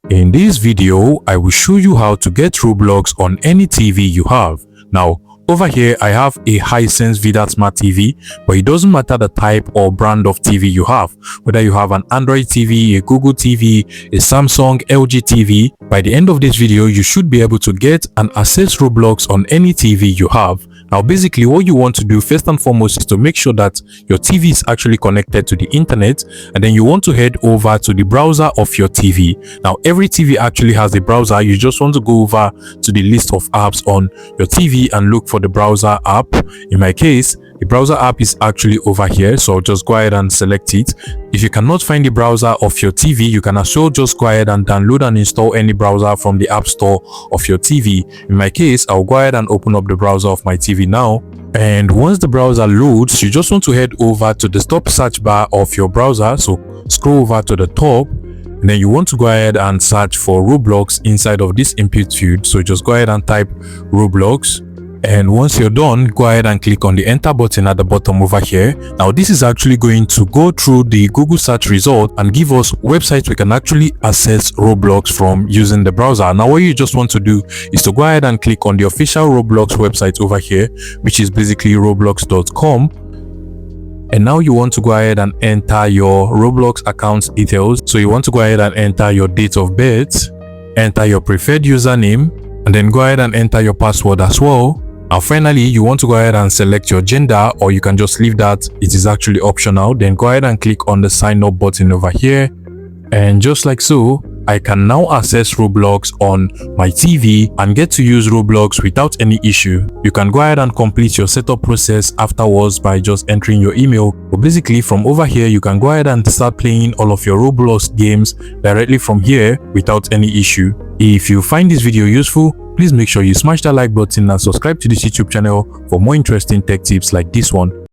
In this video, I will show you how to get Roblox on any TV you have. Now, over here, I have a Hisense Smart TV, but it doesn't matter the type or brand of TV you have. Whether you have an Android TV, a Google TV, a Samsung, LG TV, by the end of this video, you should be able to get and access Roblox on any TV you have. Now, basically, what you want to do first and foremost is to make sure that your TV is actually connected to the internet, and then you want to head over to the browser of your TV. Now, every TV actually has a browser. You just want to go over to the list of apps on your TV and look for the browser app. In my case, the browser app is actually over here, so I'll just go ahead and select it. If you cannot find the browser of your TV, you can as well just go ahead and download and install any browser from the app store of your TV. In my case, I'll go ahead and open up the browser of my TV now. And once the browser loads, you just want to head over to the top search bar of your browser. So scroll over to the top, and then you want to go ahead and search for Roblox inside of this input field. So just go ahead and type Roblox. And once you're done, go ahead and click on the enter button at the bottom over here. Now, this is actually going to go through the Google search result and give us websites we can actually access Roblox from using the browser. Now, what you just want to do is to go ahead and click on the official Roblox website over here, which is basically roblox.com. And now you want to go ahead and enter your Roblox account details. So you want to go ahead and enter your date of birth, enter your preferred username, and then go ahead and enter your password as well. And finally, you want to go ahead and select your gender, or you can just leave that. It is actually optional. Then go ahead and click on the sign up button over here. And just like so, I can now access Roblox on my TV and get to use Roblox without any issue. You can go ahead and complete your setup process afterwards by just entering your email. But basically, from over here, you can go ahead and start playing all of your Roblox games directly from here without any issue. If you find this video useful, please make sure you smash that like button and subscribe to this YouTube channel for more interesting tech tips like this one.